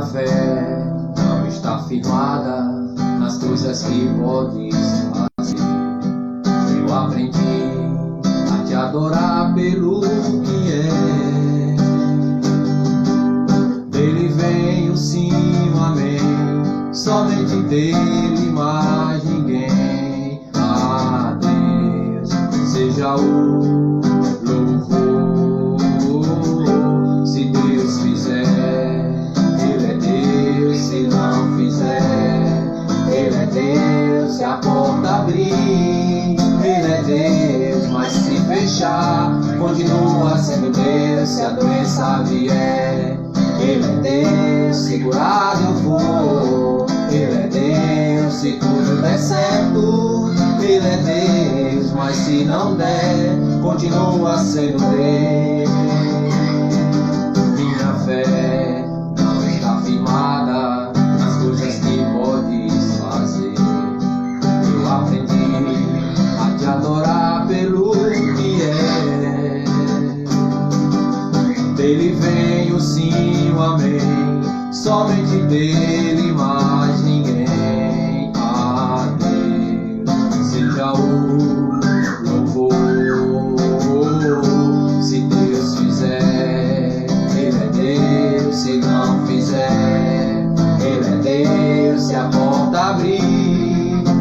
fé não está firmada nas coisas que podes fazer. Eu aprendi a te adorar pelo que é. Dele vem o sim, o amém, somente dele, mais ninguém. A Deus seja o louvor. Se Deus fizer, Ele é Deus. Se não fizer, Ele é Deus. Se a porta abrir, Ele é Deus. Mas se fechar, continua sendo Deus. Se a doença vier, Ele é Deus. Segurado eu vou, Ele é Deus. Se tudo der certo, Ele é Deus. Mas se não der, continua sendo Deus. Minha fé não está firmada nas coisas que podes fazer. Eu aprendi a te adorar pelo que é. Dele vem o sim, o amém, somente dele, mais ninguém. A Deus seja o louvor. Se Deus fizer, Ele é Deus. Se não fizer, Ele é Deus. Se a porta abrir,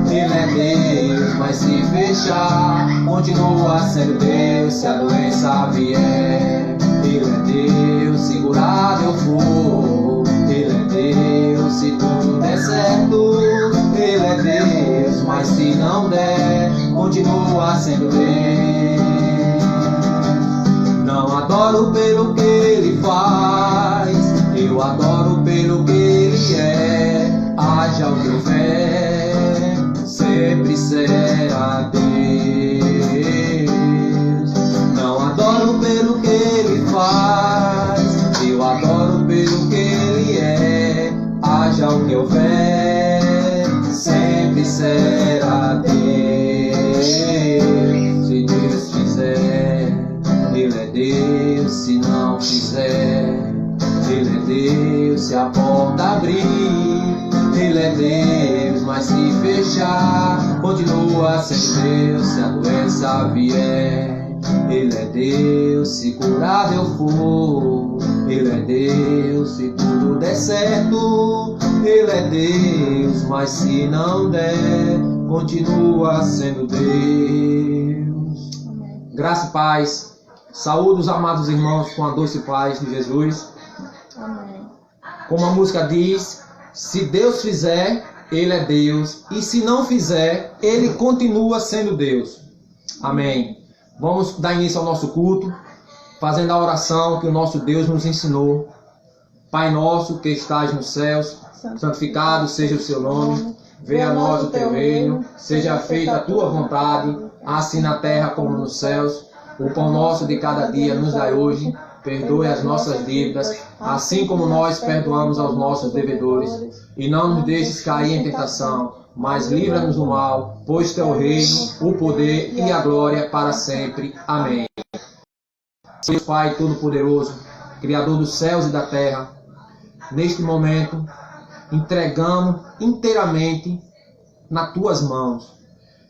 Ele é Deus. Mas se fechar, continua sendo Deus. Se a doença vier, Ele é Deus. Segurado eu for, Ele é Deus. Se tudo der certo, Ele é Deus. Mas se não der, continua sendo Deus. Não adoro pelo que Ele faz, eu adoro pelo que Ele é. Haja o que houver, sempre será Deus. Não adoro pelo que Ele faz, eu adoro pelo que Ele é. Haja o que houver, sempre será Deus. Se Deus fizer, Ele é Deus. Se não fizer, Ele é Deus. Se a porta abrir, Ele é Deus. Mas se fechar, continua sendo Deus. Se a doença vier, Ele é Deus. Se curado eu for, Ele é Deus. Se tudo der certo, Ele é Deus. Mas se não der, continua sendo Deus. Graça e paz. Saúde os amados irmãos com a doce paz de Jesus. Amém. Como a música diz, se Deus fizer, Ele é Deus. E se não fizer, Ele continua sendo Deus. Amém. Vamos dar início ao nosso culto, fazendo a oração que o nosso Deus nos ensinou. Pai nosso que estás nos céus, santificado seja o seu nome. Venha a nós o teu reino, seja feita a tua vontade, assim na terra como nos céus. O pão nosso de cada dia nos dai hoje. Perdoe as nossas dívidas, assim como nós perdoamos aos nossos devedores. E não nos deixes cair em tentação, mas livra-nos do mal, pois teu reino, o poder e a glória para sempre. Amém. Deus Pai Todo-Poderoso, Criador dos céus e da terra, neste momento, entregamos inteiramente nas tuas mãos.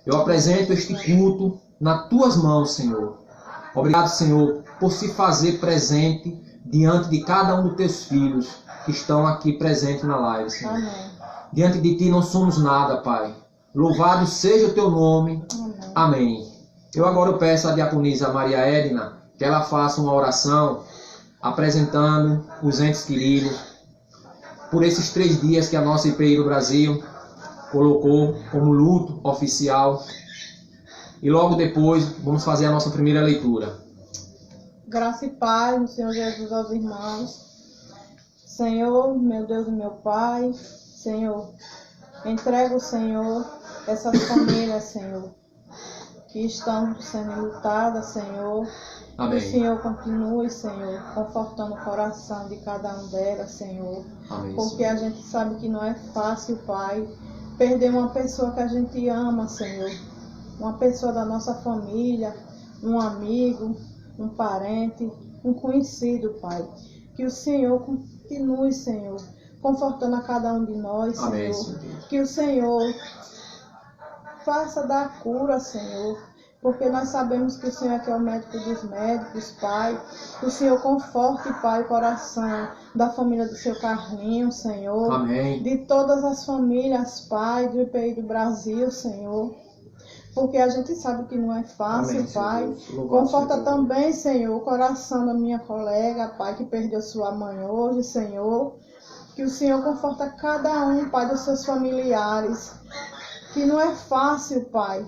Eu apresento este culto nas tuas mãos, Senhor. Obrigado, Senhor, por se fazer presente diante de cada um dos teus filhos que estão aqui presentes na live, Senhor. Amém. Diante de ti não somos nada, Pai. Louvado seja o teu nome. Amém. Amém. Eu agora peço à diaconisa Maria Edna que ela faça uma oração apresentando os entes queridos por esses 3 dias que a nossa IPI do Brasil colocou como luto oficial. E logo depois vamos fazer a nossa primeira leitura. Graça e paz do Senhor Jesus aos irmãos. Senhor, meu Deus e meu Pai, Senhor, entrego, Senhor, essas famílias, Senhor, que estão sendo lutadas, Senhor. Amém. Que o Senhor continue, Senhor, confortando o coração de cada um delas, Senhor. Amém, Porque Senhor. a gente sabe que não é fácil, Pai, perder uma pessoa que a gente ama, Senhor. Uma pessoa da nossa família, um amigo, um parente, um conhecido, Pai. Que o Senhor continue, Senhor, confortando a cada um de nós, Amém, Senhor. Senhor. Que o Senhor faça da cura, Senhor, porque nós sabemos que o Senhor é que é o médico dos médicos, Pai. Que o Senhor conforte, Pai, o coração da família do seu Carlinhos, Senhor. Amém. De todas as famílias, Pai, do IPI do Brasil, Senhor. Porque a gente sabe que não é fácil, Amém, Senhor Pai. Deus. Louvado Conforta seja Deus. também, Senhor, o coração da minha colega, Pai, que perdeu sua mãe hoje, Senhor. Que o Senhor conforta cada um, Pai, dos seus familiares. Que não é fácil, Pai,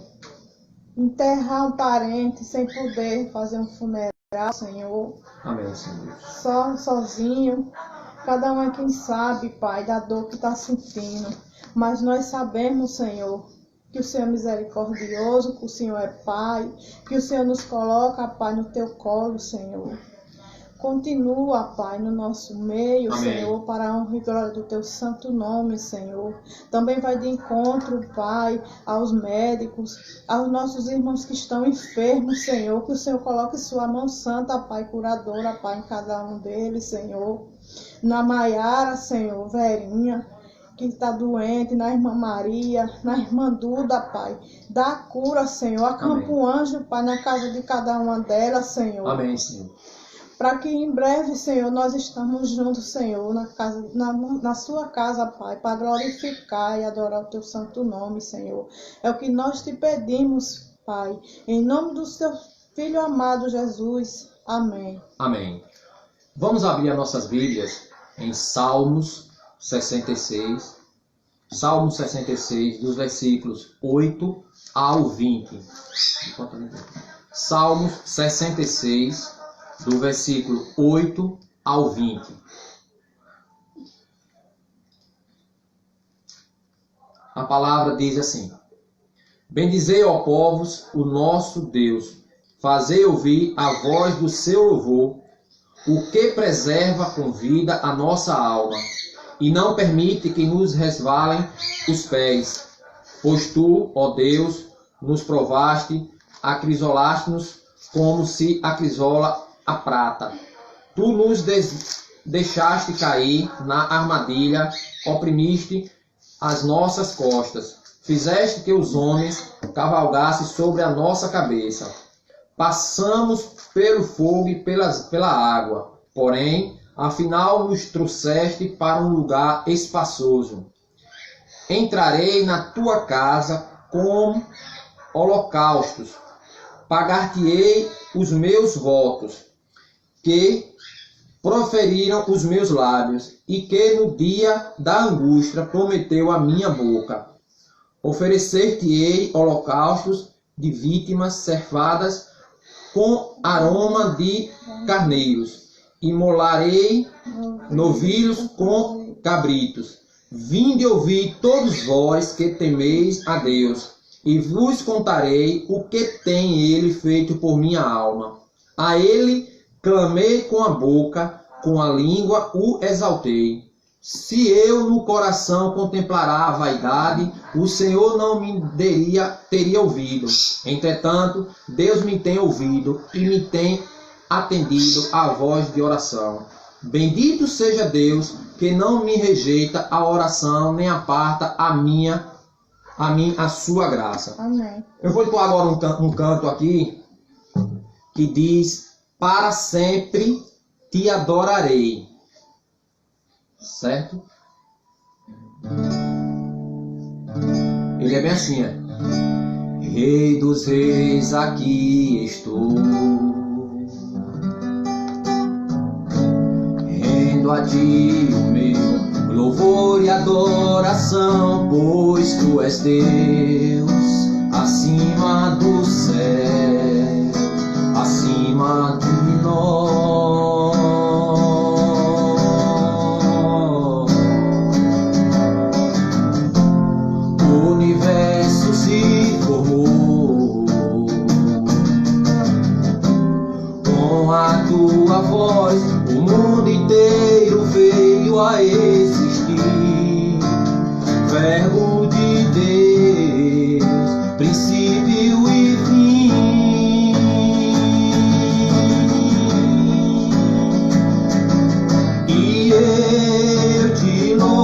enterrar um parente sem poder fazer um funeral, Senhor. Amém, Senhor Deus. Sozinho. Cada um é quem sabe, Pai, da dor que está sentindo. Mas nós sabemos, Senhor, que o Senhor é misericordioso, que o Senhor é Pai, que o Senhor nos coloca, Pai, no teu colo, Senhor. Continua, Pai, no nosso meio, Amém. Senhor, para a honra e glória do teu santo nome, Senhor. Também vai de encontro, Pai, aos médicos, aos nossos irmãos que estão enfermos, Senhor. Que o Senhor coloque sua mão santa, Pai, curadora, Pai, em cada um deles, Senhor. Na Maiara, Senhor, Verinha, que está doente, na irmã Maria, na irmã Duda, Pai. Dá cura, Senhor. Acampa o anjo, Pai, na casa de cada uma delas, Senhor. Amém, Senhor. Para que em breve, Senhor, nós estamos juntos, Senhor, na sua casa, Pai, para glorificar e adorar o teu santo nome, Senhor. É o que nós te pedimos, Pai, em nome do seu Filho amado Jesus. Amém. Amém. Vamos abrir as nossas Bíblias em Salmos 66. Salmos 66, dos versículos 8 ao 20. Salmos 66, do versículo 8 ao 20. A palavra diz assim: Bendizei, ó povos, o nosso Deus, fazei ouvir a voz do seu louvor, o que preserva com vida a nossa alma, e não permite que nos resvalem os pés. Pois tu, ó Deus, nos provaste, acrisolaste-nos como se acrisola a prata. Tu nos deixaste cair na armadilha, oprimiste as nossas costas. Fizeste que os homens cavalgassem sobre a nossa cabeça. Passamos pelo fogo e pela água, porém, afinal nos trouxeste para um lugar espaçoso. Entrarei na tua casa com holocaustos, pagar-te-ei os meus votos, que proferiram os meus lábios, e que no dia da angústia prometeu a minha boca. Oferecer-te-ei holocaustos de vítimas cefadas com aroma de carneiros, imolarei novilhos com cabritos. Vinde ouvir todos vós que temeis a Deus, e vos contarei o que tem ele feito por minha alma. A ele clamei com a boca, com a língua o exaltei. Se eu no coração contemplará a vaidade, o Senhor não me teria ouvido. Entretanto, Deus me tem ouvido e me tem atendido à voz de oração. Bendito seja Deus, que não me rejeita a oração, nem aparta a mim a sua graça. Amém. Eu vou pôr agora um canto aqui que diz: para sempre te adorarei. Certo? Ele é bem assim, é. Rei dos reis, aqui estou, rendo a ti o meu louvor e adoração, pois tu és Deus acima do céu, acima de nós. O universo se formou com a tua voz, o mundo inteiro veio a existir. Verbo de Deus, princípio e fim. E eu te louvo.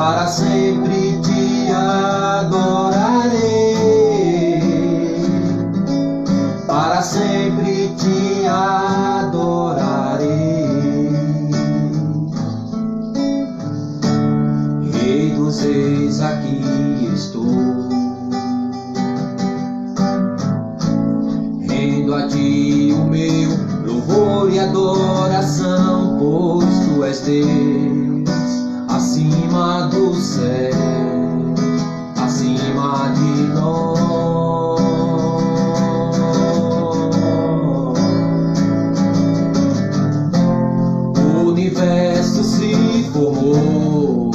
para sempre te adorarei, para sempre te adorarei. Rei dos reis, aqui estou, rendo a ti o meu louvor e adoração, pois tu és Deus acima do céu, acima de nós. O universo se formou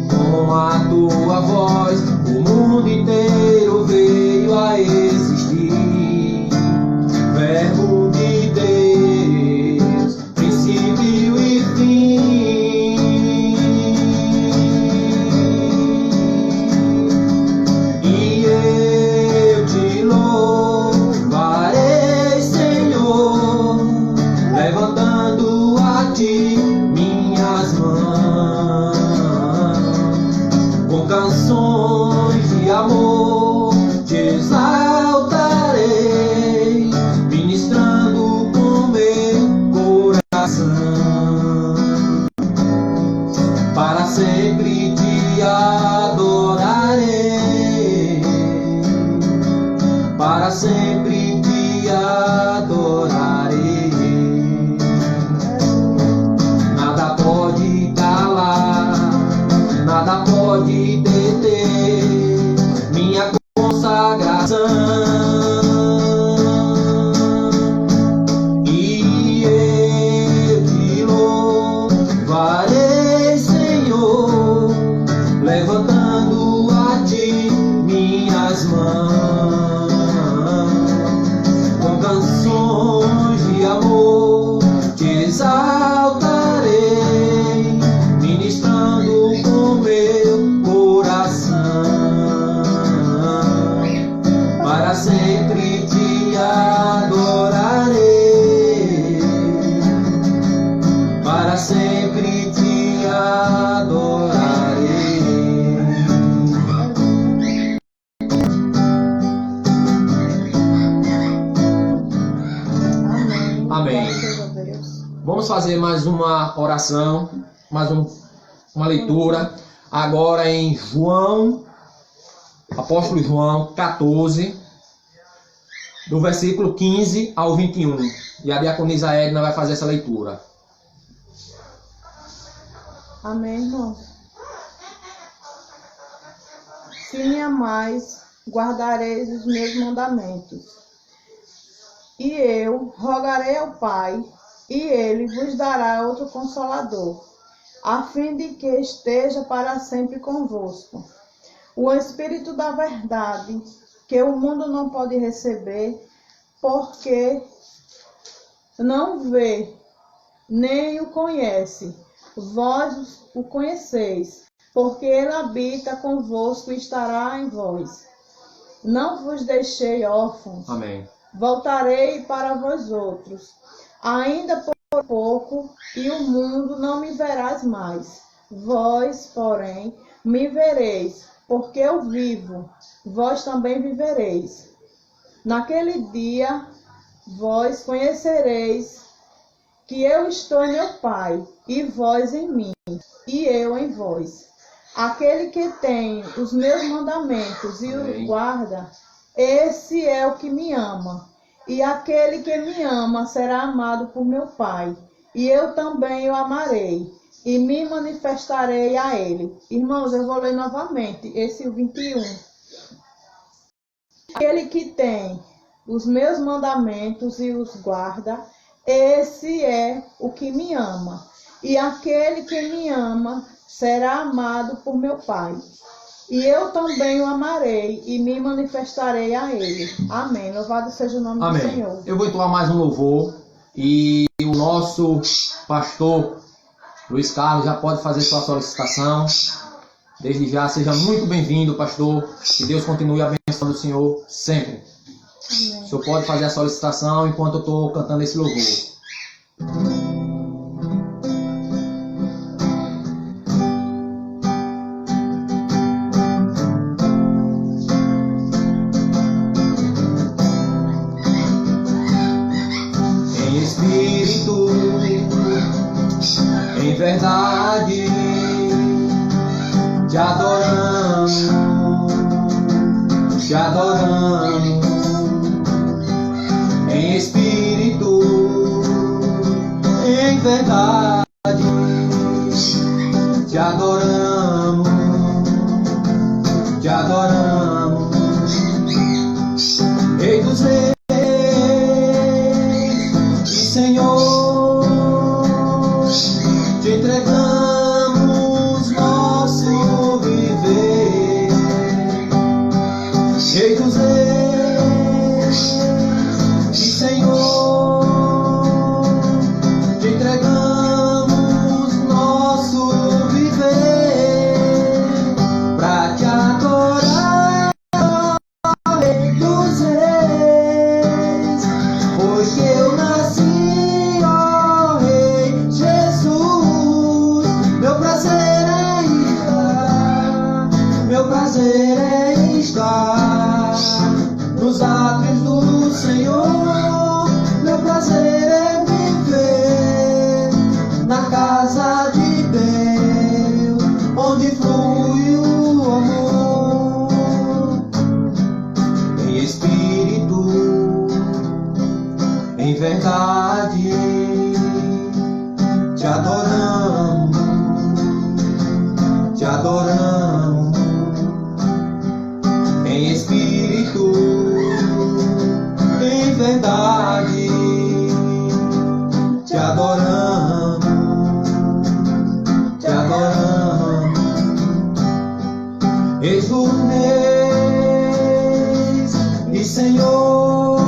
com a tua voz, o mundo inteiro veio a existir. Verbo de Deus, princípio e fim. E eu te louvarei, Senhor, levantando a ti minhas mãos, com canções de amor te exaltarei, ministrando com meu coração, para sempre te adorarei, para sempre te adorarei. Nada pode calar, nada pode deter minha consagração. E eu te louvarei, Senhor, levantando a ti minhas mãos, com canções de amor te exaltarei, ministrando com meu coração, para sempre te adorarei, para sempre te adorarei. Amém. Graças a Deus. Vamos fazer mais uma oração, uma leitura, agora em João, Apóstolo João 14, do versículo 15 ao 21. E a diaconisa Edna vai fazer essa leitura. Amém, irmãos. Se me amais, guardareis os meus mandamentos. E eu rogarei ao Pai, e Ele vos dará outro Consolador, a fim de que esteja para sempre convosco. O Espírito da verdade, que o mundo não pode receber, porque não vê, nem o conhece. Vós o conheceis, porque Ele habita convosco e estará em vós. Não vos deixei órfãos. Amém. Voltarei para vós outros, ainda por pouco, e o mundo não me verás mais. Vós, porém, me vereis, porque eu vivo, vós também vivereis. Naquele dia, vós conhecereis que eu estou em meu Pai, e vós em mim, e eu em vós. Aquele que tem os meus mandamentos e os guarda, esse é o que me ama. E aquele que me ama será amado por meu Pai, e eu também o amarei, e me manifestarei a ele. Irmãos, eu vou ler novamente, esse 21. Aquele que tem os meus mandamentos e os guarda, esse é o que me ama. E aquele que me ama será amado por meu Pai. E eu também o amarei e me manifestarei a ele. Amém. Louvado seja o nome do Senhor. Eu vou entoar mais um louvor. E o nosso pastor Luiz Carlos já pode fazer sua solicitação. Desde já, seja muito bem-vindo, pastor. Que Deus continue abençoando o senhor sempre. Amém. O senhor pode fazer a solicitação enquanto eu estou cantando esse louvor. te adoramos, te adoramos, em espírito, em verdade, te adoramos, te adoramos, Rei dos Reis e Senhor, te entregamos nosso viver, Rei dos Reis e Senhor, te entregamos nosso viver, pra te adorar, Rei dos Reis, pois que eu nasci, ó Rei Jesus, meu prazer é estar, meu prazer é estar nos átrios do Senhor, meu prazer é viver na casa de Deus, onde flui o amor, em espírito, em verdade, te adoramos, te adoramos, em espírito, em verdade, te adoramos, te adoramos, Reis dos Reis e Senhor,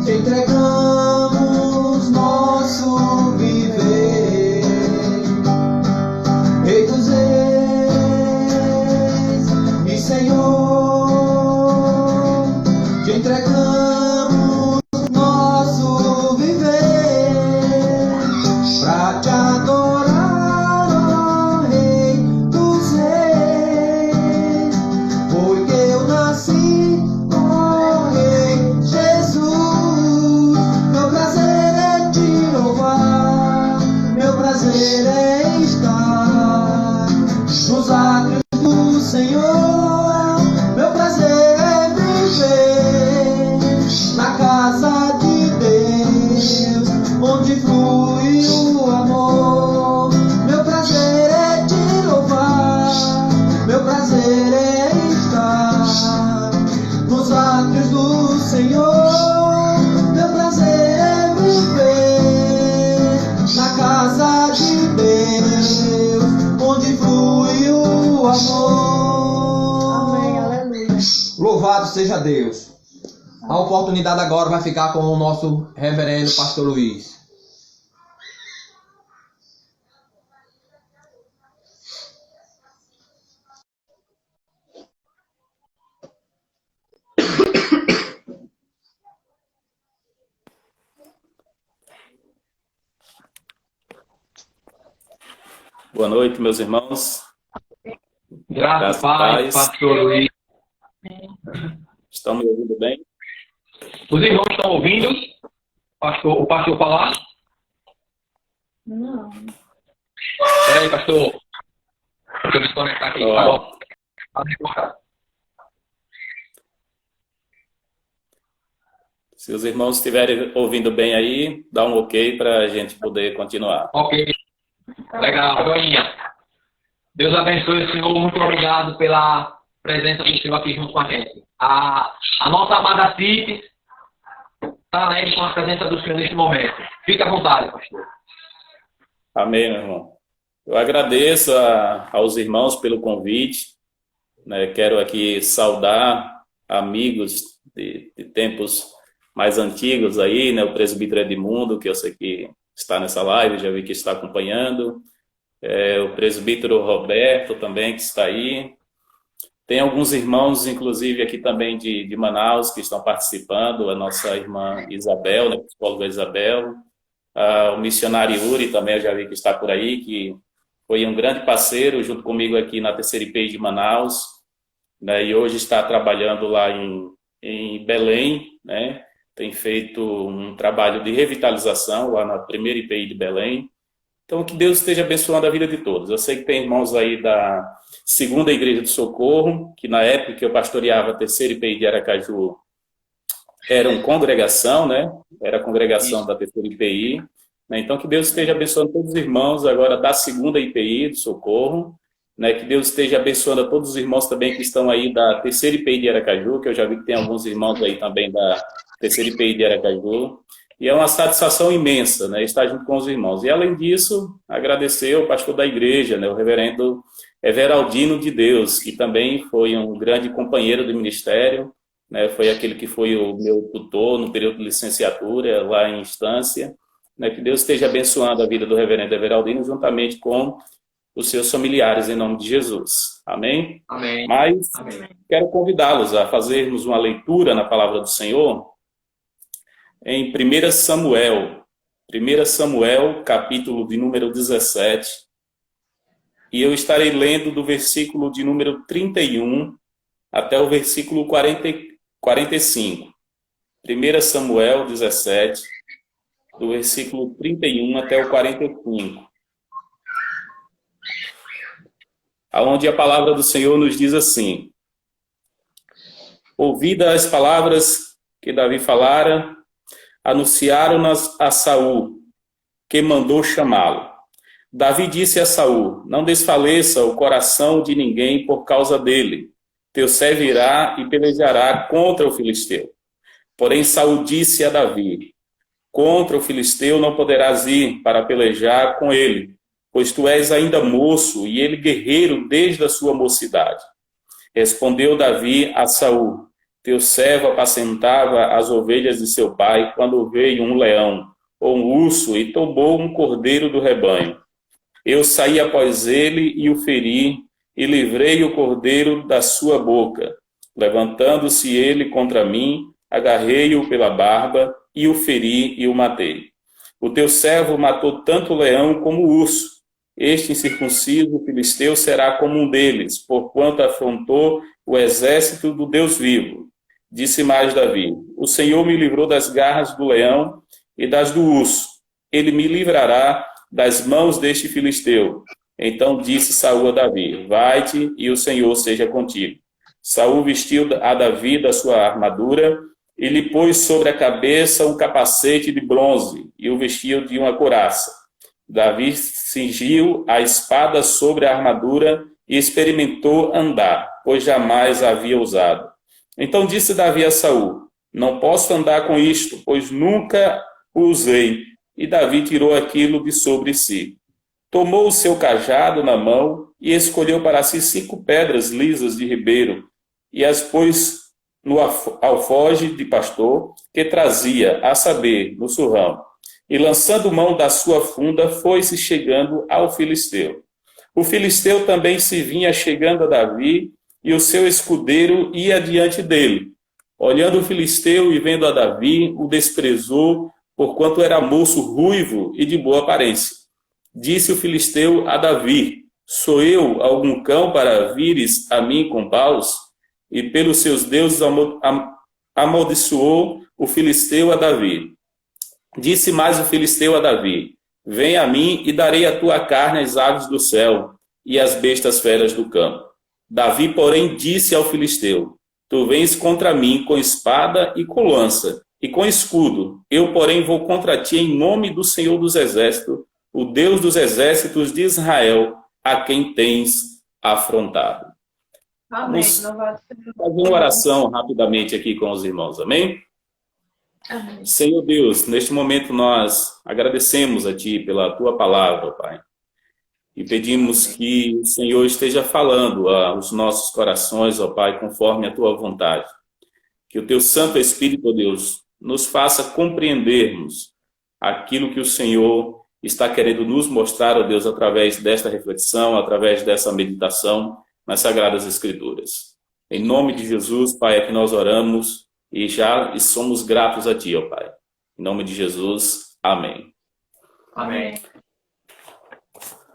te entregamos nosso viver, Rei dos Reis e Senhor, te entregamos nosso viver, pra te adorar, ó Rei dos Reis, porque eu nasci, ó Rei Jesus, meu prazer é te louvar, meu prazer é estar nos átrios do Senhor, meu prazer é viver na casa de Deus, onde flui o amor, meu prazer é te louvar, meu prazer é estar nos átrios do Senhor, meu prazer é viver na casa de Deus, onde flui o amor. Amém, aleluia. Louvado seja Deus. A oportunidade agora vai ficar com o nosso reverendo pastor Luiz. Boa noite, meus irmãos. Graças a Paz, pastor Luiz. Estão me ouvindo bem? Os irmãos estão ouvindo o pastor falar? Não. Peraí, pastor. Deixa eu desconectar aqui. Ó. Tá bom. Se os irmãos estiverem ouvindo bem aí, dá um ok para a gente poder continuar. Ok. Legal, joinha. Deus abençoe o Senhor. Muito obrigado pela presença do Senhor aqui junto com a gente. A nossa amada Cite está alegre com a presença do Senhor neste momento. Fique à vontade, pastor. Amém, meu irmão. Eu agradeço aos irmãos pelo convite. Né? Quero aqui saudar amigos de tempos mais antigos aí, né? O presbítero Edmundo, que eu sei que está nessa live, já vi que está acompanhando. O presbítero Roberto também, que está aí. Tem alguns irmãos, inclusive, aqui também de Manaus, que estão participando. A nossa irmã Isabel, né? Psicóloga Isabel. O missionário Yuri também, eu já vi que está por aí, que foi um grande parceiro junto comigo aqui na terceira IPI de Manaus, né? E hoje está trabalhando lá em Belém, né? Tem feito um trabalho de revitalização lá na primeira IPI de Belém. Então, que Deus esteja abençoando a vida de todos. Eu sei que tem irmãos aí da Segunda Igreja do Socorro, que na época que eu pastoreava a terceira IPI de Aracaju, era uma congregação, né? Era a congregação da terceira IPI. Né? Então, que Deus esteja abençoando todos os irmãos agora da segunda IPI do Socorro. Né? Que Deus esteja abençoando a todos os irmãos também que estão aí da terceira IPI de Aracaju, que eu já vi que tem alguns irmãos aí também da terceira IPI de Aracaju. E é uma satisfação imensa, né, estar junto com os irmãos. E, além disso, agradecer ao pastor da igreja, né, o reverendo Everaldino de Deus, que também foi um grande companheiro do ministério, né, foi aquele que foi o meu tutor no período de licenciatura, lá em Instância. Né, que Deus esteja abençoando a vida do reverendo Everaldino, juntamente com os seus familiares, em nome de Jesus. Amém? Amém. Mas Amém. quero convidá-los a fazermos uma leitura na palavra do Senhor, em 1 Samuel, capítulo de número 17, e eu estarei lendo do versículo de número 31 até o versículo 45. 1 Samuel 17, do versículo 31 até o 45. Aonde a palavra do Senhor nos diz assim: ouvidas as palavras que Davi falara, anunciaram-nas a Saul, que mandou chamá-lo. Davi disse a Saul: não desfaleça o coração de ninguém por causa dele. Teu servo irá e pelejará contra o filisteu. Porém Saul disse a Davi: contra o filisteu não poderás ir para pelejar com ele, pois tu és ainda moço e ele guerreiro desde a sua mocidade. Respondeu Davi a Saul: teu servo apacentava as ovelhas de seu pai quando veio um leão ou um urso e tomou um cordeiro do rebanho. Eu saí após ele e o feri e livrei o cordeiro da sua boca. Levantando-se ele contra mim, agarrei-o pela barba e o feri e o matei. O teu servo matou tanto o leão como o urso. Este incircunciso filisteu será como um deles, porquanto afrontou o exército do Deus vivo. Disse mais Davi: o Senhor me livrou das garras do leão e das do urso. Ele me livrará das mãos deste filisteu. Então disse Saul a Davi: vai-te e o Senhor seja contigo. Saul vestiu a Davi da sua armadura e lhe pôs sobre a cabeça um capacete de bronze e o vestiu de uma couraça. Davi cingiu a espada sobre a armadura e experimentou andar, pois jamais a havia usado. Então disse Davi a Saul: não posso andar com isto, pois nunca o usei. E Davi tirou aquilo de sobre si. Tomou o seu cajado na mão e escolheu para si 5 pedras lisas de ribeiro e as pôs no alforje de pastor que trazia, a saber, no surrão. E lançando mão da sua funda, foi-se chegando ao filisteu. O filisteu também se vinha chegando a Davi, e o seu escudeiro ia diante dele. Olhando o filisteu e vendo a Davi, o desprezou, porquanto era moço ruivo e de boa aparência. Disse o filisteu a Davi: sou eu algum cão para vires a mim com paus? E pelos seus deuses amaldiçoou o filisteu a Davi. Disse mais o filisteu a Davi: vem a mim e darei a tua carne às aves do céu e às bestas feras do campo. Davi, porém, disse ao filisteu: tu vens contra mim com espada e com lança e com escudo. Eu, porém, vou contra ti em nome do Senhor dos Exércitos, o Deus dos exércitos de Israel, a quem tens afrontado. Amém. Vamos fazer uma oração rapidamente aqui com os irmãos, amém? Amém. Senhor Deus, neste momento nós agradecemos a Ti pela Tua palavra, Pai. E pedimos que o Senhor esteja falando aos nossos corações, ó Pai, conforme a Tua vontade. Que o Teu Santo Espírito, ó Deus, nos faça compreendermos aquilo que o Senhor está querendo nos mostrar, ó Deus, através desta reflexão, através dessa meditação nas Sagradas Escrituras. Em nome de Jesus, Pai, é que nós oramos e somos gratos a Ti, ó Pai. Em nome de Jesus, amém. Amém.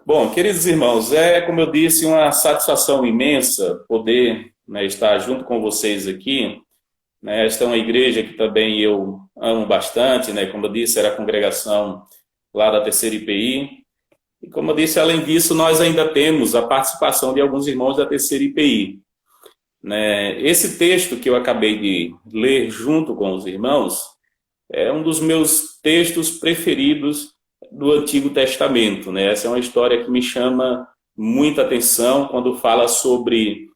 Bom, queridos irmãos, como eu disse, uma satisfação imensa poder, né, estar junto com vocês aqui. Né, esta é uma igreja que também eu amo bastante, né, como eu disse, era a congregação lá da terceira IPI. E como eu disse, além disso, nós ainda temos a participação de alguns irmãos da terceira IPI. Né? Esse texto que eu acabei de ler junto com os irmãos é um dos meus textos preferidos do Antigo Testamento. Né? Essa é uma história que me chama muita atenção quando fala sobre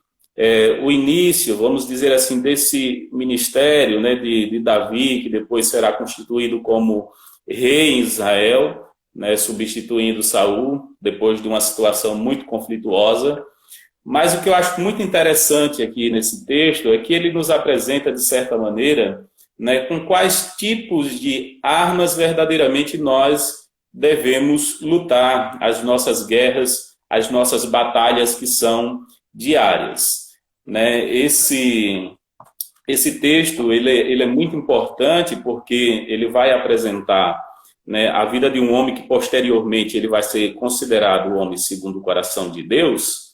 o início, vamos dizer assim, desse ministério, né, de Davi, que depois será constituído como rei em Israel, né, substituindo Saul, depois de uma situação muito conflituosa. Mas o que eu acho muito interessante aqui nesse texto é que ele nos apresenta, de certa maneira, né, com quais tipos de armas verdadeiramente nós devemos lutar, as nossas guerras, as nossas batalhas que são diárias. Né? Esse texto ele é muito importante porque ele vai apresentar, né, a vida de um homem que posteriormente ele vai ser considerado o homem segundo o coração de Deus.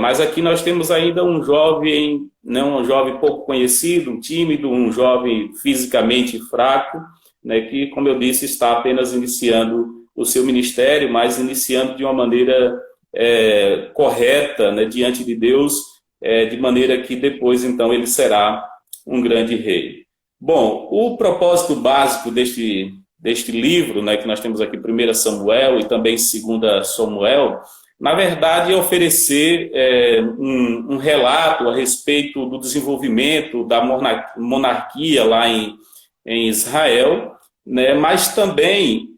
Mas aqui nós temos ainda um jovem, né, um jovem pouco conhecido, tímido, um jovem fisicamente fraco, né, que, como eu disse, está apenas iniciando o seu ministério, mas iniciando de uma maneira correta, né, diante de Deus, de maneira que depois, então, ele será um grande rei. Bom, o propósito básico deste livro, né, que nós temos aqui, 1 Samuel e também 2 Samuel, na verdade, é oferecer um relato a respeito do desenvolvimento da monarquia lá em Israel, né, mas também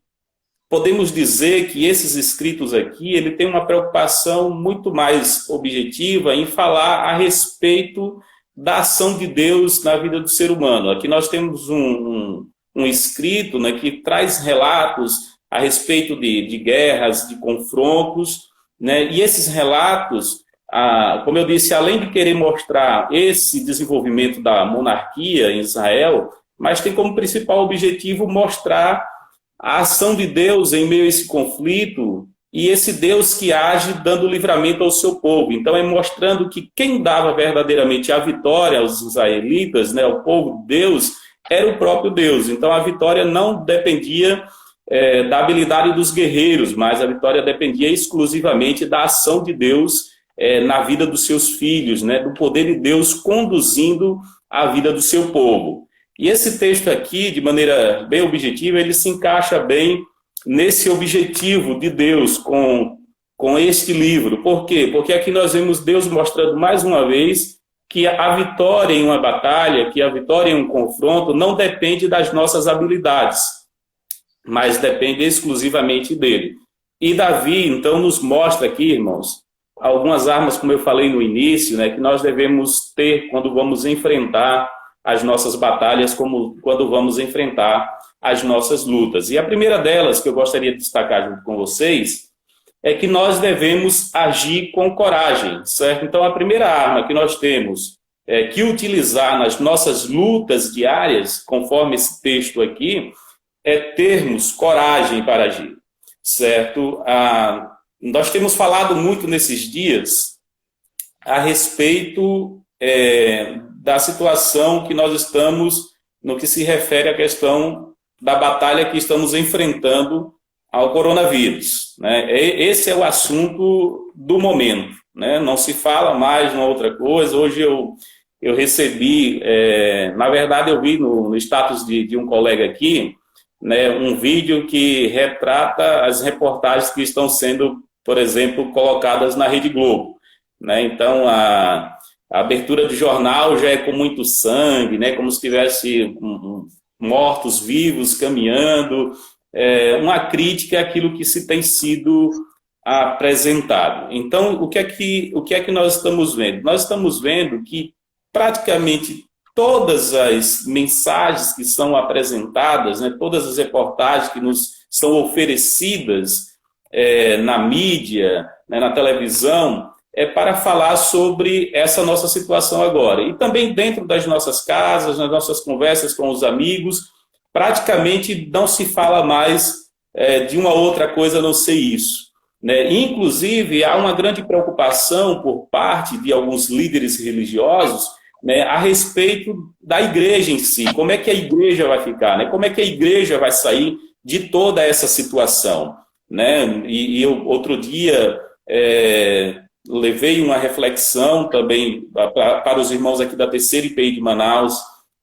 podemos dizer que esses escritos aqui, ele tem uma preocupação muito mais objetiva em falar a respeito da ação de Deus na vida do ser humano. Aqui nós temos um escrito, né, que traz relatos a respeito de guerras, de confrontos, né, e esses relatos, como eu disse, além de querer mostrar esse desenvolvimento da monarquia em Israel, mas tem como principal objetivo mostrar a ação de Deus em meio a esse conflito e esse Deus que age dando livramento ao seu povo. Então é mostrando que quem dava verdadeiramente a vitória aos israelitas, né, ao povo de Deus, era o próprio Deus. Então a vitória não dependia da habilidade dos guerreiros, mas a vitória dependia exclusivamente da ação de Deus na vida dos seus filhos, né, do poder de Deus conduzindo a vida do seu povo. E esse texto aqui, de maneira bem objetiva, ele se encaixa bem nesse objetivo de Deus com este livro. Por quê? Porque aqui nós vemos Deus mostrando mais uma vez que a vitória em uma batalha, que a vitória em um confronto não depende das nossas habilidades, mas depende exclusivamente dele. E Davi, então, nos mostra aqui, irmãos, algumas armas, como eu falei no início, né, que nós devemos ter quando vamos enfrentar as nossas batalhas, como quando vamos enfrentar as nossas lutas. E a primeira delas, que eu gostaria de destacar junto com vocês, é que nós devemos agir com coragem, certo? Então, a primeira arma que nós temos que utilizar nas nossas lutas diárias, conforme esse texto aqui, é termos coragem para agir, certo? Nós temos falado muito nesses dias a respeito da situação que nós estamos, no que se refere à questão da batalha que estamos enfrentando ao coronavírus, né? Esse é o assunto do momento, né? Não se fala mais em outra coisa. Hoje eu recebi, na verdade eu vi no status de um colega aqui, né, um vídeo que retrata as reportagens que estão sendo, por exemplo, colocadas na Rede Globo, né? Então a abertura de jornal já é com muito sangue, né, como se tivesse mortos vivos caminhando, uma crítica àquilo que se tem sido apresentado. Então, o que é que nós estamos vendo? Nós estamos vendo que praticamente todas as mensagens que são apresentadas, né, todas as reportagens que nos são oferecidas na mídia, né, na televisão, para falar sobre essa nossa situação agora. E também dentro das nossas casas, nas nossas conversas com os amigos, praticamente não se fala mais de uma outra coisa a não ser isso, né? Inclusive, há uma grande preocupação por parte de alguns líderes religiosos, né, a respeito da igreja em si. Como é que a igreja vai ficar, né? Como é que a igreja vai sair de toda essa situação? né? E eu, outro dia, levei uma reflexão também para os irmãos aqui da terceira IPI de Manaus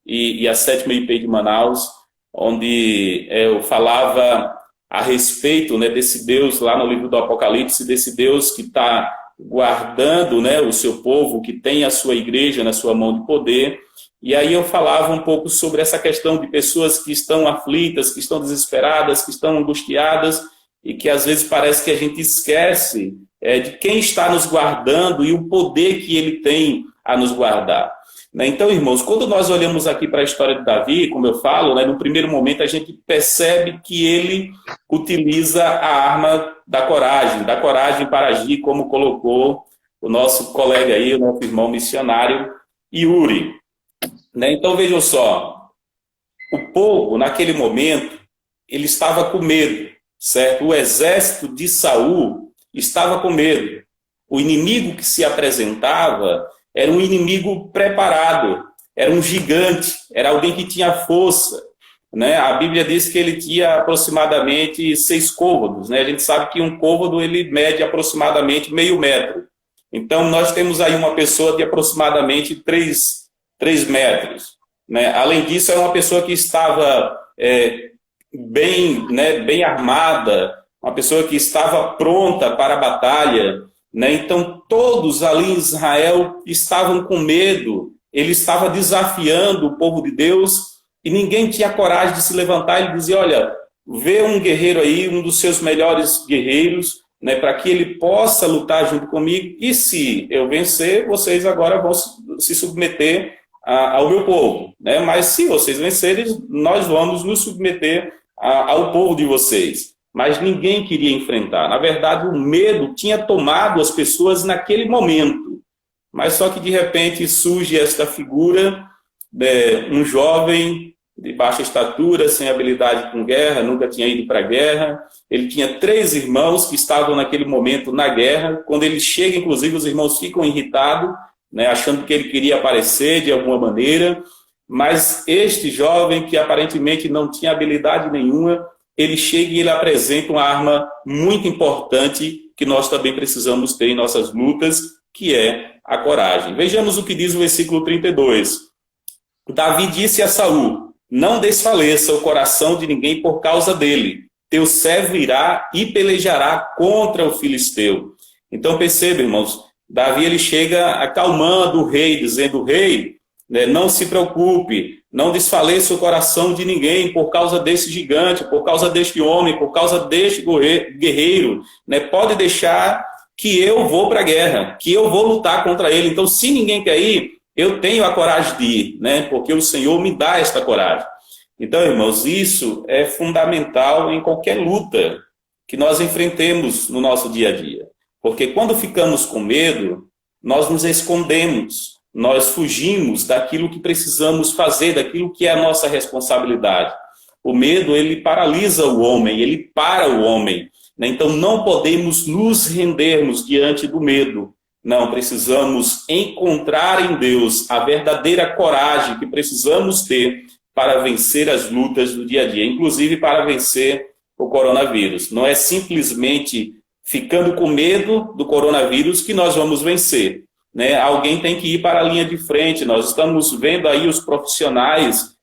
e a sétima IPI de Manaus, onde eu falava a respeito, né, desse Deus lá no livro do Apocalipse, desse Deus que está guardando, né, o seu povo, que tem a sua igreja na sua mão de poder. E aí eu falava um pouco sobre essa questão de pessoas que estão aflitas, que estão desesperadas, que estão angustiadas, e que às vezes parece que a gente esquece de quem está nos guardando e o poder que ele tem a nos guardar. Então, irmãos, quando nós olhamos aqui para a história de Davi, como eu falo, no primeiro momento a gente percebe que ele utiliza a arma da coragem para agir, como colocou o nosso colega aí, o nosso irmão missionário Yuri. Então, vejam só, o povo, naquele momento, ele estava com medo, certo? O exército de Saul estava com medo. O inimigo que se apresentava era um inimigo preparado, era um gigante, era alguém que tinha força, né? A Bíblia diz que ele tinha aproximadamente 6 côvados, né? A gente sabe que um côvado ele mede aproximadamente meio metro. Então, nós temos aí uma pessoa de aproximadamente 3 metros, né? Além disso, era uma pessoa que estava bem armada, uma pessoa que estava pronta para a batalha, né? Então, todos ali em Israel estavam com medo, ele estava desafiando o povo de Deus e ninguém tinha coragem de se levantar e dizer, olha, vê um guerreiro aí, um dos seus melhores guerreiros, né, para que ele possa lutar junto comigo e se eu vencer, vocês agora vão se submeter ao meu povo, né? Mas se vocês vencerem, nós vamos nos submeter ao povo de vocês. Mas ninguém queria enfrentar. Na verdade, o medo tinha tomado as pessoas naquele momento. Mas só que, de repente, surge esta figura de um jovem de baixa estatura, sem habilidade com guerra, nunca tinha ido para a guerra. Ele tinha 3 irmãos que estavam naquele momento na guerra. Quando ele chega, inclusive, os irmãos ficam irritados, né, achando que ele queria aparecer de alguma maneira. Mas este jovem, que aparentemente não tinha habilidade nenhuma, ele chega e ele apresenta uma arma muito importante que nós também precisamos ter em nossas lutas, que é a coragem. Vejamos o que diz o versículo 32. Davi disse a Saul, não desfaleça o coração de ninguém por causa dele. Teu servo irá e pelejará contra o filisteu. Então perceba, irmãos, Davi ele chega acalmando o rei, dizendo, rei, não se preocupe, não desfaleça o coração de ninguém por causa desse gigante, por causa deste homem, por causa deste guerreiro. Pode deixar que eu vou para a guerra, que eu vou lutar contra ele. Então, se ninguém quer ir, eu tenho a coragem de ir, porque o Senhor me dá esta coragem. Então, irmãos, isso é fundamental em qualquer luta que nós enfrentemos no nosso dia a dia. Porque quando ficamos com medo, nós nos escondemos. Nós fugimos daquilo que precisamos fazer, daquilo que é a nossa responsabilidade. O medo, ele paralisa o homem, ele para o homem. Então, não podemos nos rendermos diante do medo. Não, precisamos encontrar em Deus a verdadeira coragem que precisamos ter para vencer as lutas do dia a dia, inclusive para vencer o coronavírus. Não é simplesmente ficando com medo do coronavírus que nós vamos vencer. Alguém tem que ir para a linha de frente. Nós estamos vendo aí os profissionais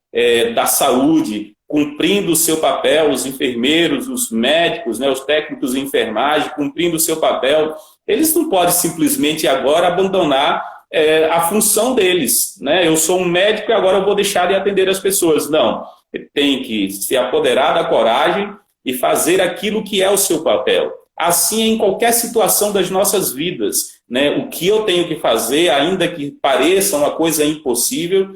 da saúde cumprindo o seu papel, os enfermeiros, os médicos, os técnicos de enfermagem cumprindo o seu papel. Eles não podem simplesmente agora abandonar a função deles. Eu sou um médico e agora eu vou deixar de atender as pessoas. Não, ele tem que se apoderar da coragem e fazer aquilo que é o seu papel. Assim, em qualquer situação das nossas vidas, o que eu tenho que fazer, ainda que pareça uma coisa impossível,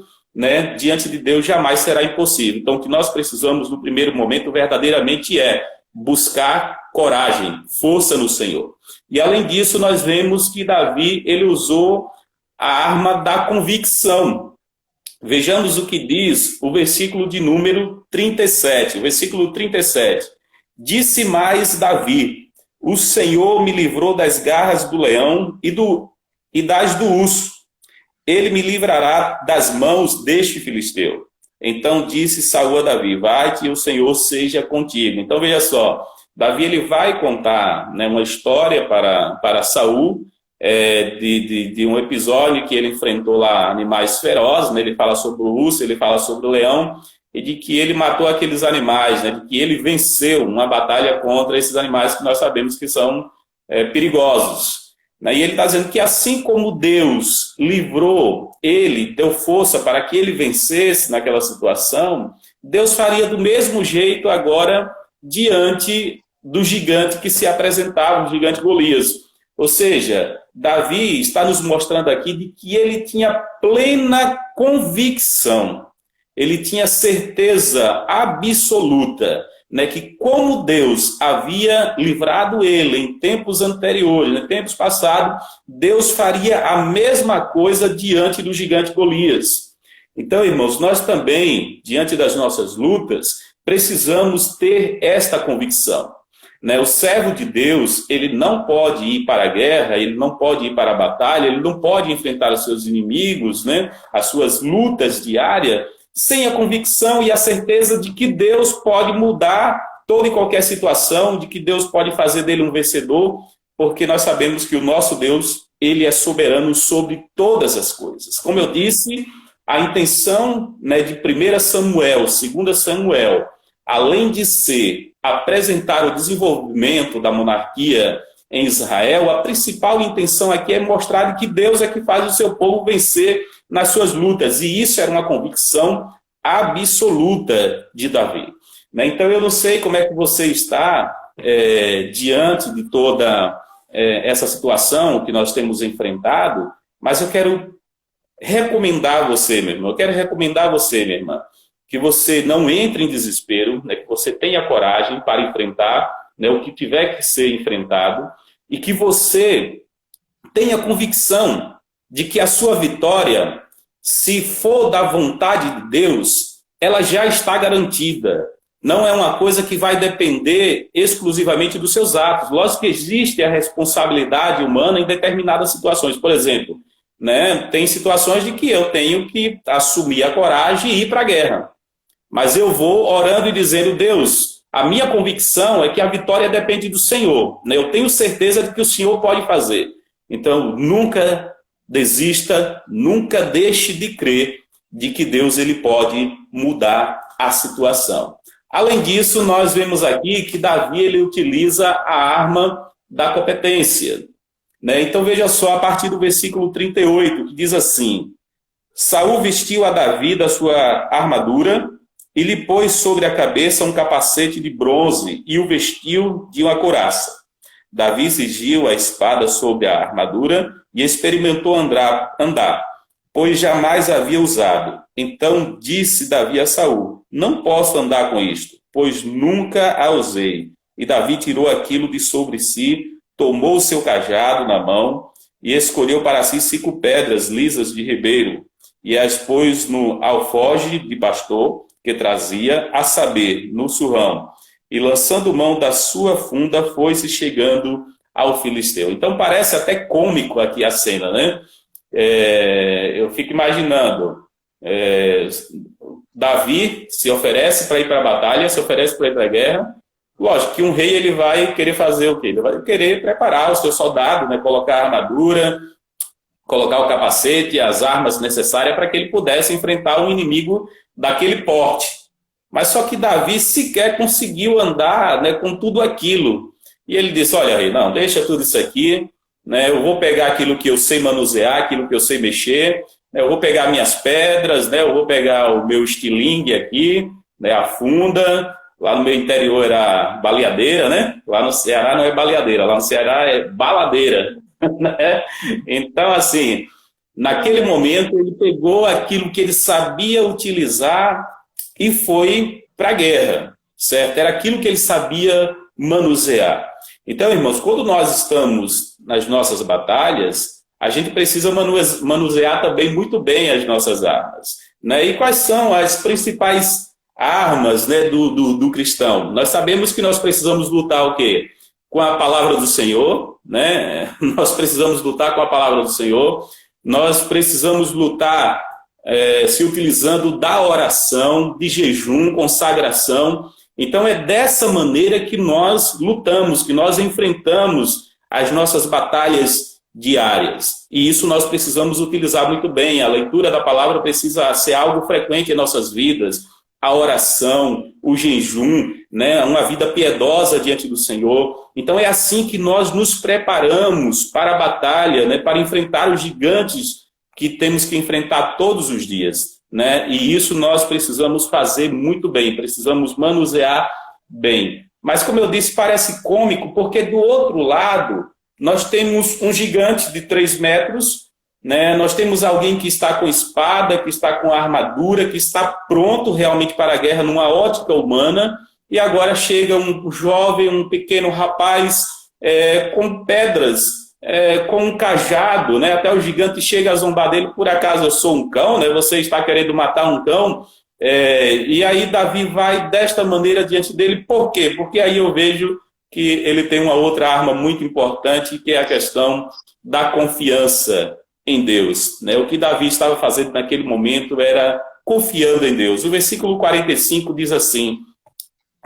diante de Deus jamais será impossível. Então, o que nós precisamos no primeiro momento verdadeiramente é buscar coragem, força no Senhor. E além disso, nós vemos que Davi ele usou a arma da convicção. Vejamos o que diz o versículo de número 37. O versículo 37. Disse mais Davi, o Senhor me livrou das garras do leão e das do urso. Ele me livrará das mãos deste filisteu. Então disse Saul a Davi, vai-te e o Senhor seja contigo. Então veja só, Davi ele vai contar, né, uma história para Saul, de um episódio que ele enfrentou lá animais ferozes, né? Ele fala sobre o urso, ele fala sobre o leão, e de que ele matou aqueles animais, né? De que ele venceu uma batalha contra esses animais que nós sabemos que são perigosos. E ele está dizendo que assim como Deus livrou ele, deu força para que ele vencesse naquela situação, Deus faria do mesmo jeito agora diante do gigante que se apresentava, o gigante Golias. Ou seja, Davi está nos mostrando aqui de que ele tinha plena convicção, ele tinha certeza absoluta, né, que como Deus havia livrado ele em tempos anteriores, em tempos passados, Deus faria a mesma coisa diante do gigante Golias. Então, irmãos, nós também, diante das nossas lutas, precisamos ter esta convicção. O servo de Deus, ele não pode ir para a guerra, ele não pode ir para a batalha, ele não pode enfrentar os seus inimigos, né, as suas lutas diárias, sem a convicção e a certeza de que Deus pode mudar toda e qualquer situação, de que Deus pode fazer dele um vencedor, porque nós sabemos que o nosso Deus, ele é soberano sobre todas as coisas. Como eu disse, a intenção, né, de 1 Samuel, 2 Samuel, além de ser apresentar o desenvolvimento da monarquia em Israel, a principal intenção aqui é mostrar que Deus é que faz o seu povo vencer nas suas lutas, e isso era uma convicção absoluta de Davi. Então eu não sei como é que você está diante de toda essa situação que nós temos enfrentado, mas eu quero recomendar a você, meu irmão, minha irmã, que você não entre em desespero, né, que você tenha coragem para enfrentar, né, o que tiver que ser enfrentado, e que você tenha convicção de que a sua vitória, se for da vontade de Deus, ela já está garantida. Não é uma coisa que vai depender exclusivamente dos seus atos. Lógico que existe a responsabilidade humana em determinadas situações. Por exemplo, né, tem situações de que eu tenho que assumir a coragem e ir para a guerra. Mas eu vou orando e dizendo, Deus, a minha convicção é que a vitória depende do Senhor. Eu tenho certeza de que o Senhor pode fazer. Então, nunca desista, nunca deixe de crer de que Deus ele pode mudar a situação. Além disso, nós vemos aqui que Davi ele utiliza a arma da competência. Então, veja só, a partir do versículo 38, que diz assim, Saul vestiu a Davi da sua armadura e lhe pôs sobre a cabeça um capacete de bronze e o vestiu de uma couraça. Davi cingiu a espada sobre a armadura e experimentou andar, pois jamais havia usado. Então disse Davi a Saul, não posso andar com isto, pois nunca a usei. E Davi tirou aquilo de sobre si, tomou o seu cajado na mão e escolheu para si 5 pedras lisas de ribeiro e as pôs no alforje de pastor que trazia, a saber, no surrão. E lançando mão da sua funda, foi-se chegando ao filisteu. Então parece até cômico aqui a cena, né? Eu fico imaginando, Davi se oferece para ir para a batalha, se oferece para ir para a guerra. Lógico que um rei ele vai querer fazer o quê? Ele vai querer preparar o seu soldado, né? Colocar a armadura, colocar o capacete, as armas necessárias para que ele pudesse enfrentar um inimigo daquele porte. Mas só que Davi sequer conseguiu andar, né, com tudo aquilo. E ele disse, olha rei, não, deixa tudo isso aqui, né, eu vou pegar aquilo que eu sei manusear, aquilo que eu sei mexer, né, eu vou pegar minhas pedras, né, eu vou pegar o meu estilingue aqui, né, a funda. Lá no meu interior era baleadeira, né? Lá no Ceará não é baleadeira, lá no Ceará é baladeira. Né? Então, assim, naquele momento ele pegou aquilo que ele sabia utilizar e foi para a guerra, certo? Era aquilo que ele sabia manusear. Então, irmãos, quando nós estamos nas nossas batalhas, a gente precisa manusear também muito bem as nossas armas. Né? E quais são as principais armas, né, do cristão? Nós sabemos que nós precisamos lutar o quê? Com a palavra do Senhor, né? Nós precisamos lutar com a palavra do Senhor, nós precisamos lutar se utilizando da oração, de jejum, consagração, Então é dessa maneira que nós lutamos, que nós enfrentamos as nossas batalhas diárias. E isso nós precisamos utilizar muito bem. A leitura da palavra precisa ser algo frequente em nossas vidas. A oração, o jejum, né? Uma vida piedosa diante do Senhor. Então é assim que nós nos preparamos para a batalha, né? Para enfrentar os gigantes que temos que enfrentar todos os dias, né? E isso nós precisamos fazer muito bem, precisamos manusear bem. Mas como eu disse, parece cômico, porque do outro lado nós temos um gigante de 3 metros, né? Nós temos alguém que está com espada, que está com armadura, que está pronto realmente para a guerra numa ótica humana, e agora chega um jovem, um pequeno rapaz com pedras, com um cajado, né? Até o gigante chega a zombar dele: por acaso eu sou um cão, né? Você está querendo matar um cão? E aí Davi vai desta maneira diante dele. Por quê? Porque aí eu vejo que ele tem uma outra arma muito importante, que é a questão da confiança em Deus, né? O que Davi estava fazendo naquele momento era confiando em Deus. O versículo 45 diz assim: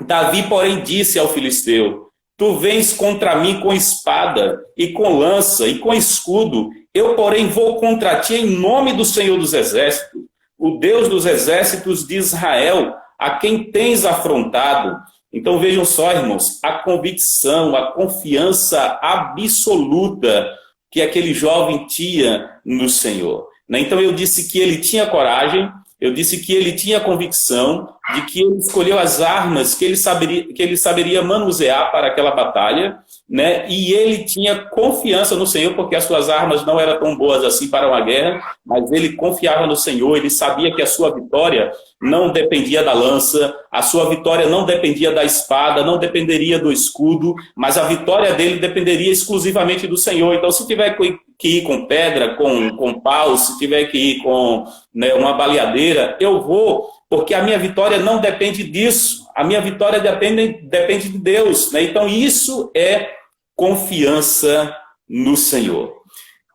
Davi, porém, disse ao filisteu: tu vens contra mim com espada e com lança e com escudo, eu, porém, vou contra ti em nome do Senhor dos Exércitos, o Deus dos exércitos de Israel, a quem tens afrontado. Então vejam só, irmãos, a convicção, a confiança absoluta que aquele jovem tinha no Senhor. Então eu disse que ele tinha coragem, eu disse que ele tinha convicção de que ele escolheu as armas que ele saberia manusear para aquela batalha, né? E ele tinha confiança no Senhor, porque as suas armas não eram tão boas assim para uma guerra, mas ele confiava no Senhor, ele sabia que a sua vitória não dependia da lança, a sua vitória não dependia da espada, não dependeria do escudo, mas a vitória dele dependeria exclusivamente do Senhor. Então, se tiver que ir com pedra, com pau, se tiver que ir com, né, uma baleadeira, eu vou, porque a minha vitória não depende disso, a minha vitória depende de Deus, né? Então isso é confiança no Senhor.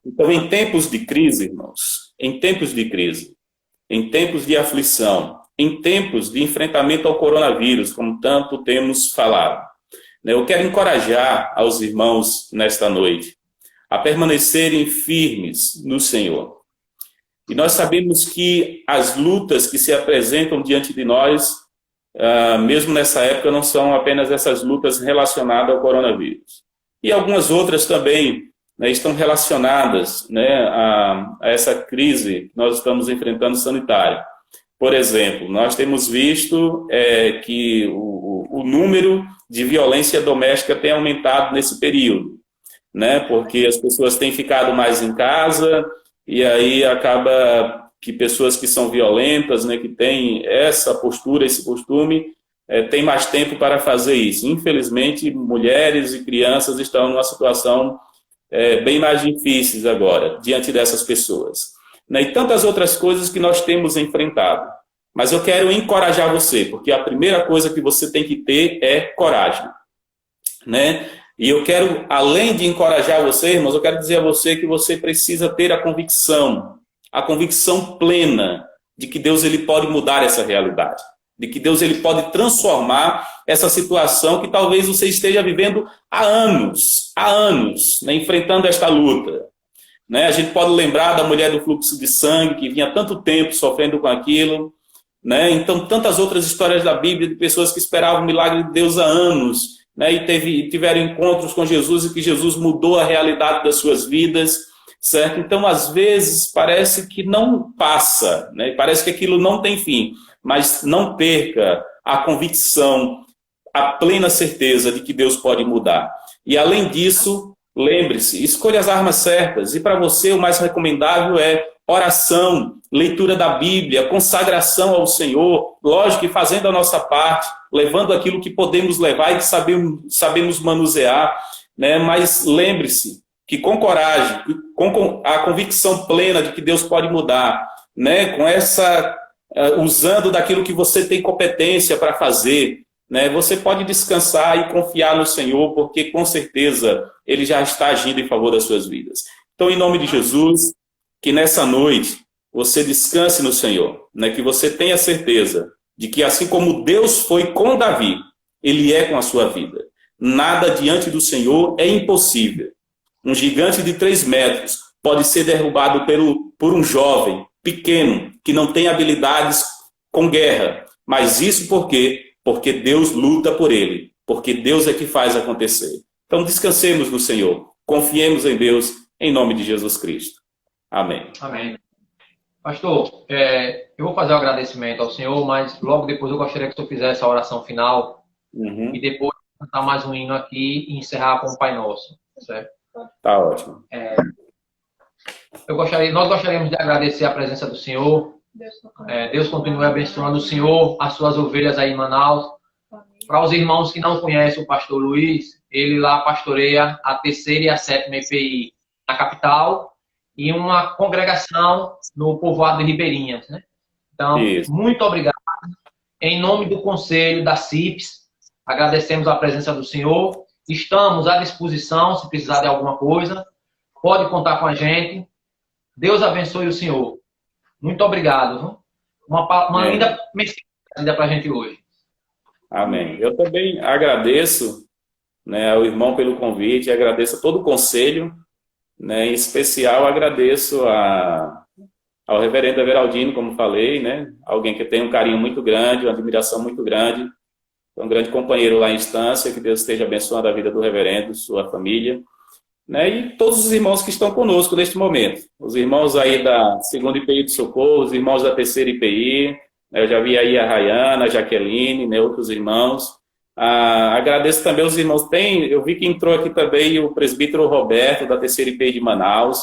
Então, em tempos de crise, irmãos, em tempos de crise, em tempos de aflição, em tempos de enfrentamento ao coronavírus, como tanto temos falado, né, eu quero encorajar aos irmãos nesta noite a permanecerem firmes no Senhor. E nós sabemos que as lutas que se apresentam diante de nós, mesmo nessa época, não são apenas essas lutas relacionadas ao coronavírus. E algumas outras também, né, estão relacionadas, né, a essa crise que nós estamos enfrentando sanitária. Por exemplo, nós temos visto que o número de violência doméstica tem aumentado nesse período, né, porque as pessoas têm ficado mais em casa, e aí acaba que pessoas que são violentas, né, que têm essa postura, esse costume, têm mais tempo para fazer isso. Infelizmente, mulheres e crianças estão numa situação bem mais difícil agora, diante dessas pessoas, né, e tantas outras coisas que nós temos enfrentado. Mas eu quero encorajar você, porque a primeira coisa que você tem que ter é coragem, né? E eu quero, além de encorajar você, irmãos, eu quero dizer a você que você precisa ter a convicção plena de que Deus ele pode mudar essa realidade, de que Deus ele pode transformar essa situação que talvez você esteja vivendo há anos, né, enfrentando esta luta. Né? A gente pode lembrar da mulher do fluxo de sangue, que vinha tanto tempo sofrendo com aquilo, né? Então, tantas outras histórias da Bíblia de pessoas que esperavam o milagre de Deus há anos, né, e tiveram encontros com Jesus e que Jesus mudou a realidade das suas vidas, certo? Então, às vezes, parece que não passa, né, parece que aquilo não tem fim, mas não perca a convicção, a plena certeza de que Deus pode mudar. E, além disso, lembre-se, escolha as armas certas, e para você o mais recomendável é oração, leitura da Bíblia, consagração ao Senhor, lógico que fazendo a nossa parte, levando aquilo que podemos levar e que sabemos manusear, né? Mas lembre-se que com coragem, com a convicção plena de que Deus pode mudar, né? Com essa, usando daquilo que você tem competência para fazer, né? Você pode descansar e confiar no Senhor, porque com certeza Ele já está agindo em favor das suas vidas. Então, em nome de Jesus, que nessa noite você descanse no Senhor, né? Que você tenha certeza de que assim como Deus foi com Davi, Ele é com a sua vida. Nada diante do Senhor é impossível. Um gigante de 3 metros pode ser derrubado por um jovem pequeno que não tem habilidades com guerra. Mas isso por quê? Porque Deus luta por ele. Porque Deus é que faz acontecer. Então descansemos no Senhor. Confiemos em Deus, em nome de Jesus Cristo. Amém. Amém. Pastor, eu vou fazer um agradecimento ao Senhor, mas logo depois eu gostaria que o senhor fizesse a oração final e depois cantar mais um hino aqui e encerrar com o Pai Nosso. Certo? Tá ótimo. Nós gostaríamos de agradecer a presença do Senhor. Deus continue abençoando o Senhor, as suas ovelhas aí em Manaus. Para os irmãos que não conhecem o pastor Luiz, ele lá pastoreia a 3ª e a 7ª EPI na capital e uma congregação no povoado de Ribeirinhas, né? Então, muito obrigado. Em nome do Conselho da CIPS, agradecemos a presença do Senhor. Estamos à disposição, se precisar de alguma coisa. Pode contar com a gente. Deus abençoe o Senhor. Muito obrigado. Uma linda mensagem para a gente hoje. Amém. Eu também agradeço, né, ao irmão pelo convite, agradeço a todo o conselho, né, em especial agradeço ao reverendo Everaldino, como falei, né, alguém que tem um carinho muito grande, uma admiração muito grande, um grande companheiro lá em instância, que Deus esteja abençoando a vida do reverendo, sua família, né, e todos os irmãos que estão conosco neste momento, os irmãos aí da 2ª IPI do Socorro, os irmãos da 3ª IPI, eu já vi aí a Rayana, a Jaqueline, né, outros irmãos. Agradeço também aos irmãos. Eu vi que entrou aqui também o presbítero Roberto, da 3ª IPI de Manaus.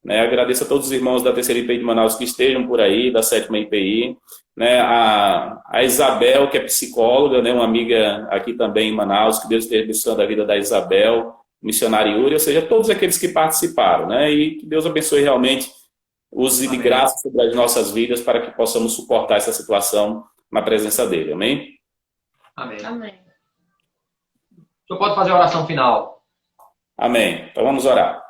Né, agradeço a todos os irmãos da 3ª IPI de Manaus que estejam por aí, da 7ª IPI. Né, a Isabel, que é psicóloga, né, uma amiga aqui também em Manaus, que Deus esteja abençoando a vida da Isabel, missionária Yuri, ou seja, todos aqueles que participaram. Né, e que Deus abençoe realmente, use de graça sobre as nossas vidas para que possamos suportar essa situação na presença dele. Amém? Amém. Amém. O senhor pode fazer a oração final. Amém. Então vamos orar.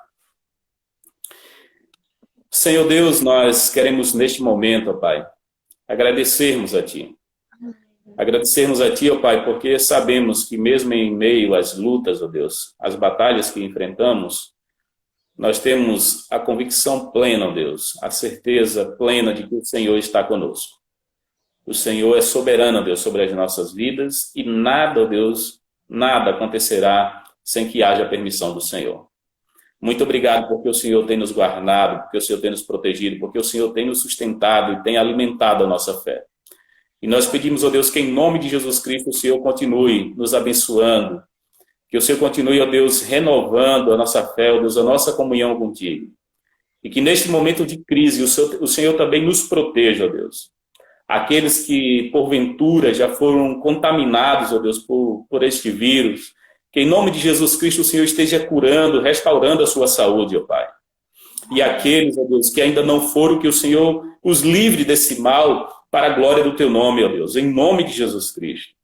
Senhor Deus, nós queremos neste momento, ó Pai, agradecermos a Ti. Agradecermos a Ti, ó Pai, porque sabemos que mesmo em meio às lutas, ó Deus, às batalhas que enfrentamos, nós temos a convicção plena, ó Deus, a certeza plena de que o Senhor está conosco. O Senhor é soberano, ó Deus, sobre as nossas vidas e nada, ó Deus, nada acontecerá sem que haja a permissão do Senhor. Muito obrigado porque o Senhor tem nos guardado, porque o Senhor tem nos protegido, porque o Senhor tem nos sustentado e tem alimentado a nossa fé. E nós pedimos, ó Deus, que em nome de Jesus Cristo o Senhor continue nos abençoando, que o Senhor continue, ó Deus, renovando a nossa fé, ó Deus, a nossa comunhão contigo. E que neste momento de crise o Senhor também nos proteja, ó Deus. Aqueles que, porventura, já foram contaminados, ó Deus, por este vírus, que em nome de Jesus Cristo o Senhor esteja curando, restaurando a sua saúde, ó Pai. E aqueles, ó Deus, que ainda não foram, que o Senhor os livre desse mal para a glória do Teu nome, ó Deus, em nome de Jesus Cristo.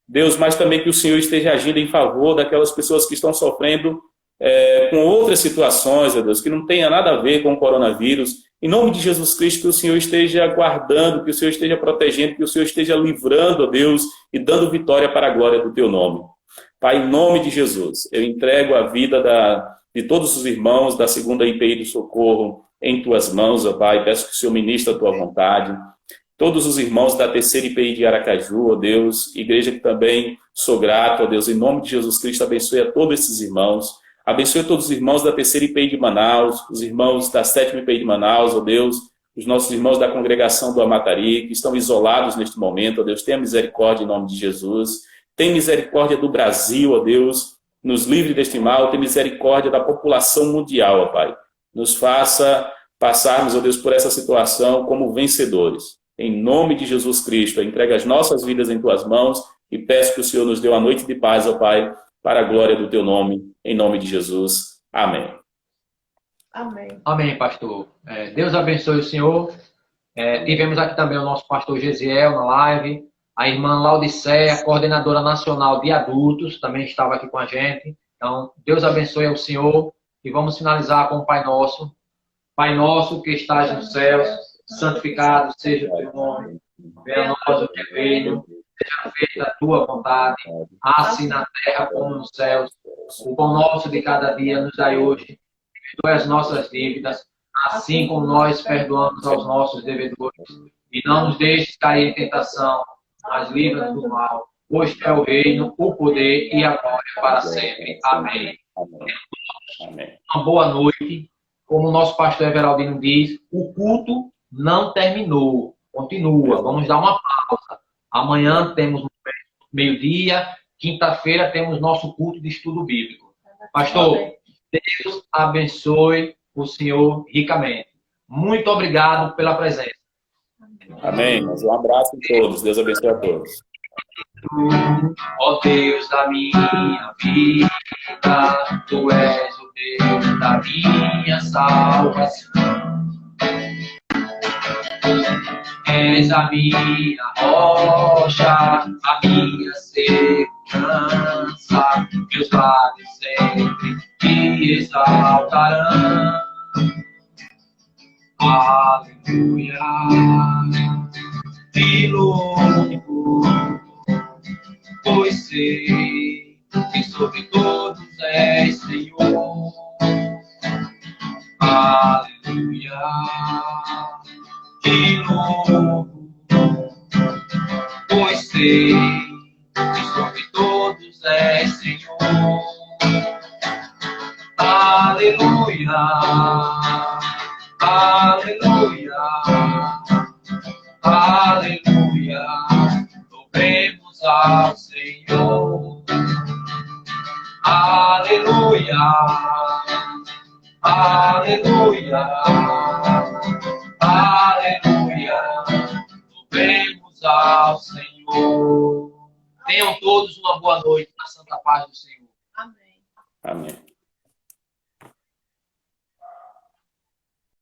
Deus, mas também que o Senhor esteja agindo em favor daquelas pessoas que estão sofrendo com outras situações, ó Deus, que não tenha nada a ver com o coronavírus. Em nome de Jesus Cristo, que o Senhor esteja guardando, que o Senhor esteja protegendo, que o Senhor esteja livrando, ó Deus, e dando vitória para a glória do Teu nome. Pai, em nome de Jesus, eu entrego a vida de todos os irmãos da 2ª IPI do Socorro em Tuas mãos, ó Pai. Peço que o Senhor ministre a Tua vontade. Todos os irmãos da 3ª IPI de Aracaju, ó Deus, igreja que também sou grato, ó Deus, em nome de Jesus Cristo, abençoe a todos esses irmãos. Abençoe todos os irmãos da 3ª IPI de Manaus, os irmãos da 7ª IPI de Manaus, ó Deus, os nossos irmãos da congregação do Amatari, que estão isolados neste momento, ó Deus, tenha misericórdia em nome de Jesus. Tem misericórdia do Brasil, ó Deus, nos livre deste mal, tem misericórdia da população mundial, ó Pai. Nos faça passarmos, ó Deus, por essa situação como vencedores. Em nome de Jesus Cristo, eu entrego as nossas vidas em Tuas mãos e peço que o Senhor nos dê uma noite de paz, ó Pai, para a glória do Teu nome, em nome de Jesus. Amém. Amém. Amém, pastor. Deus abençoe o senhor. Tivemos aqui também o nosso pastor Gesiel na live. A irmã Laudiceia, coordenadora nacional de adultos, também estava aqui com a gente. Então, Deus abençoe ao senhor. E vamos finalizar com o Pai Nosso. Pai nosso que estás nos céus, santificado seja o teu nome. Venha a nós o teu reino, seja feita a tua vontade, assim na terra como nos céus. O pão nosso de cada dia nos dai hoje. Perdoa as nossas dívidas, assim como nós perdoamos aos nossos devedores. E não nos deixes cair em tentação, mas livra-nos do mal. Pois é o reino, o poder e a glória para sempre. Amém. Amém. Uma boa noite. Como o nosso pastor Everaldino diz, o culto não terminou. Continua. Vamos dar uma pausa. Amanhã temos meio-dia. Quinta-feira temos nosso culto de estudo bíblico. Pastor, Deus abençoe o senhor ricamente. Muito obrigado pela presença. Amém. Um abraço a todos. Deus abençoe a todos. Ó Deus da minha vida, Tu és o Deus da minha salvação. És a minha rocha, a minha segurança. Meus lábios sempre te exaltarão. Aleluia. Te louvo, pois sei que sobre todos és Senhor. Aleluia. Te louvo, pois sei que sobre todos és Senhor. Aleluia. Aleluia. Aleluia. Louvemos ao Senhor. Aleluia. Aleluia. Aleluia. Louvemos ao Senhor. Tenham todos uma boa noite na santa paz do Senhor. Amém. Amém.